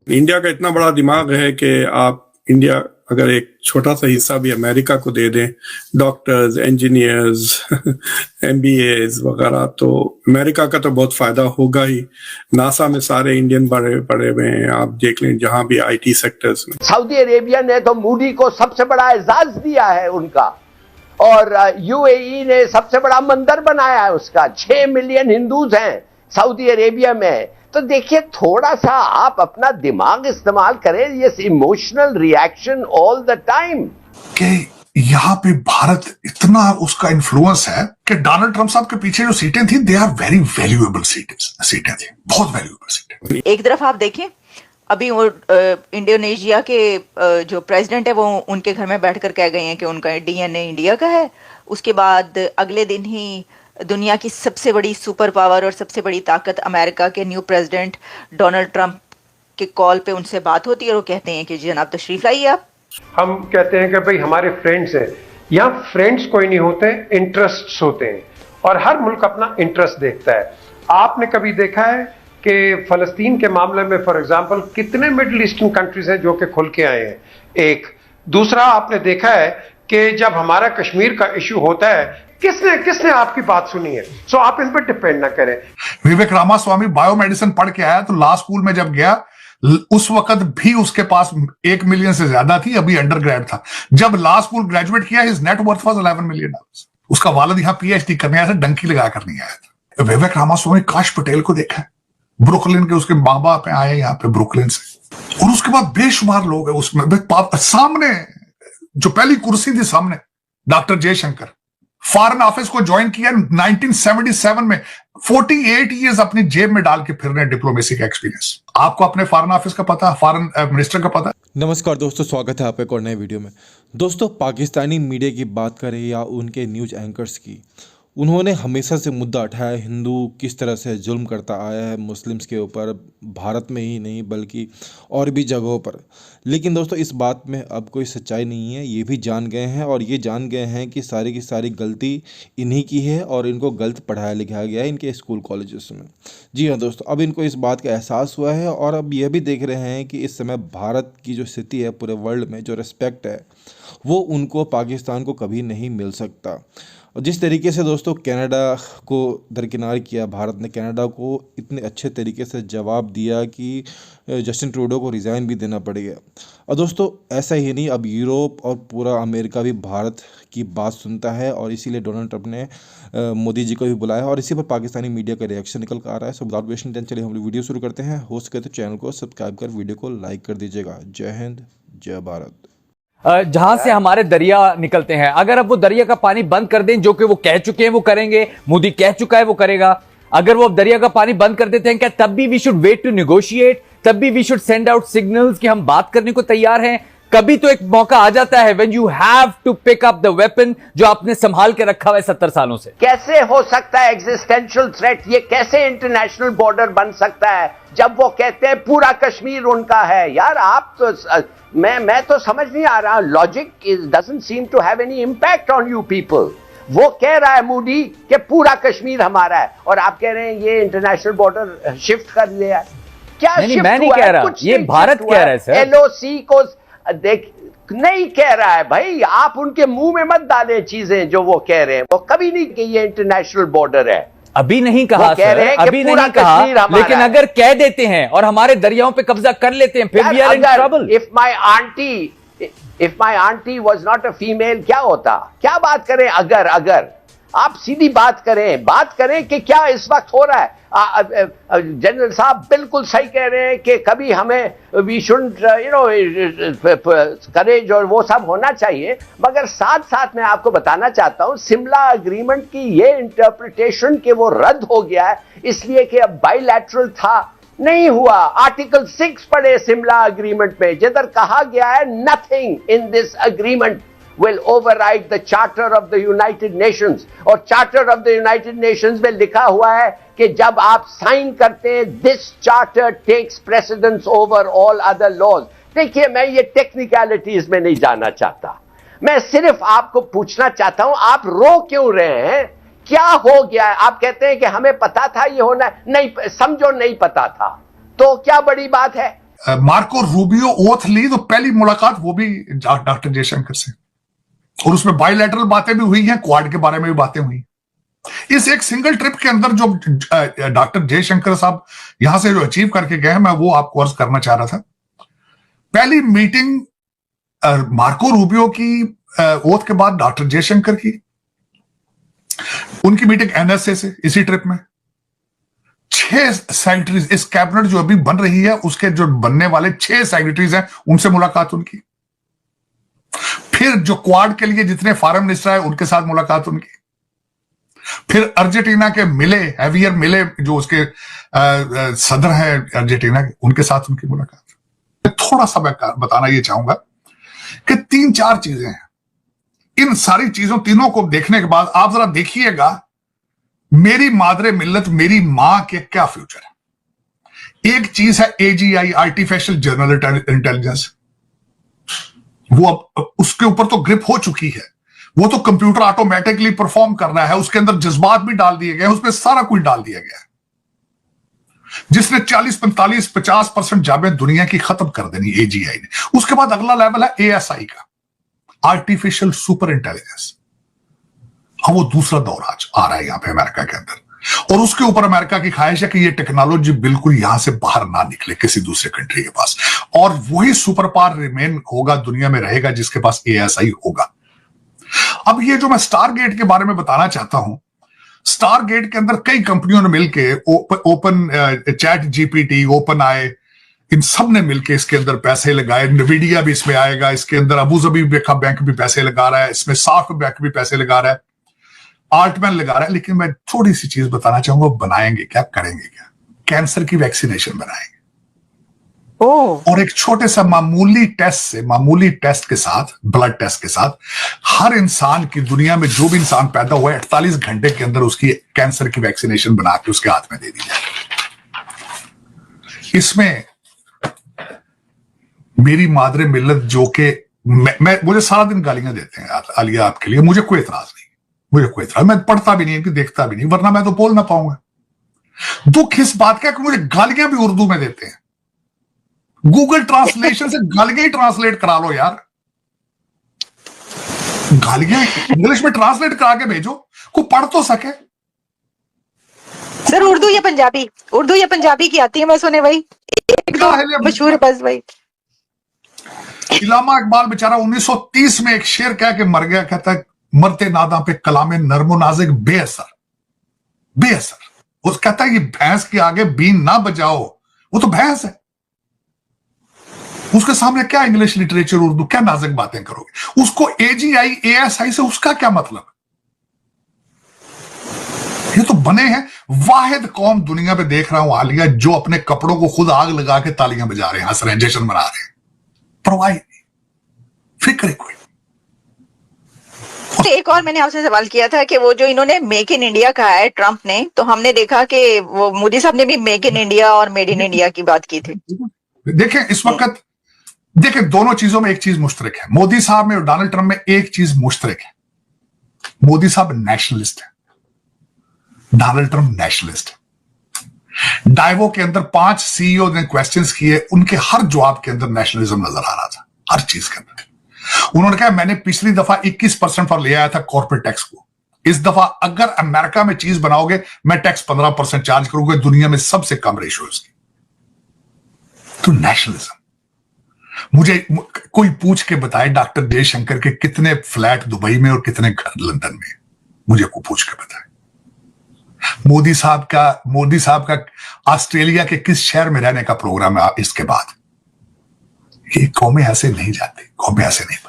India का इतना बड़ा दिमाग है कि आप इंडिया अगर एक छोटा सा हिस्सा भी अमेरिका को दे दें, डॉक्टर्स, इंजीनियर्स, एमबीएज वगैरह, तो अमेरिका का तो बहुत फायदा होगा ही। नासा में सारे इंडियन बड़े बड़े हुए हैं, आप देख लें जहां भी आईटी सेक्टर्स में। सऊदी अरेबिया ने तो मोदी को सबसे बड़ा एजाज दिया है उनका, और यूएई ने सबसे बड़ा मंदिर बनाया है उसका। 6 मिलियन हिंदूज हैं सऊदी अरेबिया में। तो देखिए, थोड़ा सा आप अपना दिमाग इस्तेमाल करें। ये emotional reaction all the time कि यहाँ पे भारत इतना उसका इन्फ्लुएंस है कि डोनाल्ड ट्रंप साहब के पीछे जो सीटें थी, दे आर वेरी वैल्यूएबल सीटें थी, बहुत वैल्यूएबल सीटें। एक तरफ आप देखें, अभी वो इंडोनेशिया के जो प्रेसिडेंट है वो उनके घर में बैठकर कह गए हैं कि उनका डीएनए इंडिया का है। उसके बाद अगले दिन ही दुनिया की सबसे बड़ी सुपर पावर और सबसे बड़ी ताकत अमेरिका के न्यू प्रेसिडेंट डोनाल्ड ट्रंप के कॉल पे उनसे बात होती है और वो कहते हैं कि जी जनाब तशरीफ लाइए आप। हम कहते हैं कि भाई हमारे फ्रेंड्स हैं। यहाँ फ्रेंड्स कोई नहीं होते, इंटरेस्ट्स होते हैं, और हर मुल्क अपना इंटरेस्ट देखता है। आपने कभी देखा है कि फलस्तीन के मामले में फॉर एग्जांपल कितने मिडिल ईस्टर्न कंट्रीज हैं जो कि खुल के आए हैं? एक दूसरा आपने देखा है कि जब हमारा कश्मीर का इशू होता है, किसने आपकी बात सुनी है? सो आप इन पर डिपेंड ना करें। विवेक रामास्वामी बायोमेडिसिन पढ़ के आया, तो लॉ स्कूल में जब गया उस वक्त भी उसके पास 1 मिलियन से ज्यादा थी, अभी अंडर ग्रेड था। जब लॉ स्कूल ग्रेजुएट किया, his net worth was $11 million. उसका वालिद यहाँ पीएचडी करने आया था, डंकी लगा कर नहीं आया था। विवेक रामास्वामी काश पटेल को देखा है, ब्रुकलिन के उसके माँ बाप आए यहाँ पे ब्रुकलिन से, और उसके बाद बेशुमार लोग हैं उसमें। सामने जो पहली कुर्सी थी सामने, डॉक्टर जयशंकर फॉरेन ऑफिस को ज्वाइन किया 1977 में। 48 ईयर्स अपनी जेब में डाल के फिर रहे डिप्लोमेसी का एक्सपीरियंस। आपको अपने फॉरेन ऑफिस का पता, फॉरेन मिनिस्टर का पता? नमस्कार दोस्तों, स्वागत है आप एक और नए वीडियो में। दोस्तों, पाकिस्तानी मीडिया की बात करें या उनके न्यूज़ एंकर्स की, उन्होंने हमेशा से मुद्दा उठाया हिंदू किस तरह से जुल्म करता आया है मुस्लिम्स के ऊपर, भारत में ही नहीं बल्कि और भी जगहों पर। लेकिन दोस्तों, इस बात में अब कोई सच्चाई नहीं है, ये भी जान गए हैं, और ये जान गए हैं कि सारी की सारी गलती इन्हीं की है और इनको गलत पढ़ाया लिखाया गया है इनके स्कूल कॉलेजेस में। जी हाँ दोस्तों, अब इनको इस बात का एहसास हुआ है, और अब यह भी देख रहे हैं कि इस समय भारत की जो स्थिति है पूरे वर्ल्ड में, जो रिस्पेक्ट है वो उनको पाकिस्तान को कभी नहीं मिल सकता। और जिस तरीके से दोस्तों कनाडा को दरकिनार किया भारत ने, कनाडा को इतने अच्छे तरीके से जवाब दिया कि जस्टिन ट्रूडो को रिज़ाइन भी देना पड़ गया। और दोस्तों, ऐसा ही नहीं, अब यूरोप और पूरा अमेरिका भी भारत की बात सुनता है, और इसीलिए डोनाल्ड ट्रंप ने मोदी जी को भी बुलाया, और इसी पर पाकिस्तानी मीडिया का रिएक्शन निकल कर आ रहा है। सो विदाउट वेस्टिंग टाइम चलिए हम लोग वीडियो शुरू करते हैं। हो सके तो चैनल को सब्सक्राइब कर वीडियो को लाइक कर दीजिएगा। जय हिंद, जय भारत। जहां से हमारे दरिया निकलते हैं, अगर अब वो दरिया का पानी बंद कर दें, जो कि वो कह चुके हैं वो करेंगे, मोदी कह चुका है वो करेगा, अगर वो अब दरिया का पानी बंद कर देते हैं, क्या तब भी we should wait to negotiate? तब भी we should send out signals कि हम बात करने को तैयार हैं? कभी तो एक मौका आ जाता है when you have to pick up the weapon जो आपने संभाल के रखा हुआ है 70 सालों से। कैसे हो सकता है एग्जिस्टेंशियल थ्रेट? ये कैसे इंटरनेशनल बॉर्डर बन सकता है जब वो कहते हैं पूरा कश्मीर उनका है? यार आप तो मैं तो समझ नहीं आ रहा। Logic doesn't seem to have any impact on you people. वो कह रहा है मोदी कि पूरा कश्मीर हमारा है, और आप कह रहे हैं ये इंटरनेशनल बॉर्डर शिफ्ट कर लिया। क्या नहीं, मैं नहीं कह रहा, ये भारत कह रहा है सर। एलओसी को देख नहीं कह रहा है भाई, आप उनके मुंह में मत डालें चीजें जो वो कह रहे हैं। वो कभी नहीं कि ये इंटरनेशनल बॉर्डर है, अभी नहीं कहा सर, अभी नहीं कहा, लेकिन अगर कह देते हैं और हमारे दरियाओं पे कब्जा कर लेते हैं, फिर we are in trouble. If my aunty was not a female, क्या होता? क्या बात करें? अगर आप सीधी बात करें कि क्या इस वक्त हो रहा है। जनरल साहब बिल्कुल सही कह रहे हैं कि कभी हमें वी शुडंट करेज और वो सब होना चाहिए, मगर साथ साथ मैं आपको बताना चाहता हूं सिमला अग्रीमेंट की ये इंटरप्रिटेशन कि वो रद्द हो गया है इसलिए कि अब बाइलैटरल था, नहीं हुआ। आर्टिकल 6 पढ़े सिमला अग्रीमेंट में, जिधर कहा गया है nothing in this agreement will override the charter of the United Nations, और charter of the United Nations में लिखा हुआ है कि जब आप साइन करते हैं this charter takes precedence over all other laws। देखिए, मैं ये टेक्निकलिटीज में नहीं जाना चाहता, मैं सिर्फ आपको पूछना चाहता हूं आप रो क्यों रहे हैं? क्या हो गया है? आप कहते हैं कि हमें पता था ये होना, नहीं समझो नहीं पता था, तो क्या बड़ी बात है? मार्को रूबियो ओथ ली तो पहली मुलाकात वो भी डॉक्टर जयशंकर से, और उसमें बायलैटरल बातें भी हुई हैं, क्वाड के बारे में भी बातें हुई। इस एक सिंगल ट्रिप के अंदर जो डॉक्टर जयशंकर साहब यहां से जो अचीव करके गए हैं, मैं वो आपको अर्ज करना चाह रहा था। पहली मीटिंग मार्को रूबियो की ओथ के बाद डॉक्टर जयशंकर की, उनकी मीटिंग एनएसए से इसी ट्रिप में। 6 सेक्रेटरीज, इस कैबिनेट जो अभी बन रही है उसके जो बनने वाले 6 सेक्रेटरीज हैं, उनसे मुलाकात उनकी। फिर जो क्वाड के लिए जितने फॉरेन मिनिस्टर है उनके साथ मुलाकात उनकी। फिर अर्जेंटीना के हैवियर मिले जो उसके सदर हैं अर्जेंटीना के, उनके साथ उनकी मुलाकात। थोड़ा सा मैं बताना ये चाहूंगा कि 3-4 चीजें हैं। इन सारी चीजों तीनों को देखने के बाद आप जरा देखिएगा मेरी मादरे मिल्लत, मेरी मां के क्या फ्यूचर है। एक चीज है AGI, आर्टिफिशियल जनरल इंटेलिजेंस, वो अब उसके ऊपर तो ग्रिप हो चुकी है, वो तो कंप्यूटर ऑटोमेटिकली परफॉर्म कर रहा है, उसके अंदर जज्बात भी डाल दिए गए, उसमें सारा कुछ डाल दिया गया है, जिसने 40-45-50% जाबें दुनिया की खत्म कर देनी AGI ने। उसके बाद अगला लेवल है ASI का, आर्टिफिशियल सुपर इंटेलिजेंस। हाँ, वो दूसरा दौर आज आ रहा है यहां पे अमेरिका के अंदर, और उसके ऊपर अमेरिका की ख्वाहिश है कि ये टेक्नोलॉजी बिल्कुल यहां से बाहर ना निकले किसी दूसरे कंट्री के पास, और वही सुपर पावर रिमेन होगा, दुनिया में रहेगा जिसके पास ASI होगा। अब ये जो मैं स्टारगेट के बारे में बताना चाहता हूं, स्टारगेट के अंदर कई कंपनियों ने मिलके ओपन चैट GPT, ओपन आई, इन सब ने मिलके इसके अंदर पैसे लगाए। NVIDIA भी इसमें आएगा, इसके अंदर अबू धाबी बैंक भी पैसे लगा रहा है, इसमें साफ बैंक भी पैसे लगा रहा है, आर्टमैन लगा रहा है। लेकिन मैं थोड़ी सी चीज बताना चाहूंगा, बनाएंगे क्या, करेंगे क्या? कैंसर की वैक्सीनेशन बनाएंगे। और एक छोटे सा मामूली टेस्ट के साथ, ब्लड टेस्ट के साथ, हर इंसान की, दुनिया में जो भी इंसान पैदा हुआ है 48 घंटे के अंदर उसकी कैंसर की वैक्सीनेशन बना के उसके हाथ में दे दी जाए। इसमें मेरी मादरे मिल्लत जो कि मुझे सारा दिन गालियां देते हैं आलिया आपके लिए, मुझे कोई एतराज नहीं, मैं पढ़ता भी नहीं, देखता भी नहीं, वरना मैं तो बोल ना पाऊंगा। दुख इस बात का कि मुझे गालियां भी उर्दू में देते हैं। गूगल ट्रांसलेशन से गालियां ही ट्रांसलेट करा लो यार, गालियां इंग्लिश में ट्रांसलेट करा के भेजो, को पढ़ तो सके। सर उर्दू या पंजाबी की आती है, मैं सुने भाई, एक दो मशहूर है बस भाई। इलामा इकबाल बेचारा 1930 में एक शेर कह के मर गया, कहता है मरते नादा पे कलामे नर्मो नाजिक बेअसर। उस कहता है ये भैंस के आगे बीन ना बजाओ, वो तो भैंस है, उसके सामने क्या इंग्लिश लिटरेचर, उर्दू, क्या नाजुक बातें करोगे? उसको AGI ASI से उसका क्या मतलब? ये तो बने हैं वाहिद कौम दुनिया पे देख रहा हूं आलिया, जो अपने कपड़ों को खुद आग लगा के तालियां बजा रहे हैं, हंस रहे हैं, जश्न मना रहे हैं, परवाह नहीं, फिक्र कोई। एक और मैंने आपसे सवाल किया था कि वो जो इन्होंने मेक इन इंडिया कहा है ट्रंप ने, तो हमने देखा कि वो मोदी साहब ने भी मेक इन इंडिया और मेड इन इंडिया की बात की थी। देखें इस वक्त, देखें दोनों चीजों में एक चीज मुश्तरक है, मोदी साहब में और डोनाल्ड ट्रंप में एक चीज मुश्तरक है, मोदी साहब नेशनलिस्ट है, डोनाल्ड ट्रंप नेशनलिस्ट है। डाइवो के अंदर 5 CEO ने क्वेश्चंस किए, उनके हर जवाब के अंदर नेशनलिज्म नजर आ रहा था, हर चीज के अंदर। उन्होंने कहा मैंने पिछली दफा 21% पर ले आया था कॉर्पोरेट टैक्स को, इस दफा अगर अमेरिका में चीज बनाओगे मैं टैक्स 15% चार्ज करूंगा, दुनिया में सबसे कम रेशो है उसकी। तो नेशनलिज्म, मुझे कोई पूछ के बताए डॉक्टर जयशंकर के कितने फ्लैट दुबई में और कितने घर लंदन में, मुझे को पूछ के बताए। मोदी साहब का ऑस्ट्रेलिया के किस शहर में रहने का प्रोग्राम है इसके बाद? ये कौमें ऐसे नहीं जाती, कौमें ऐसे नहीं।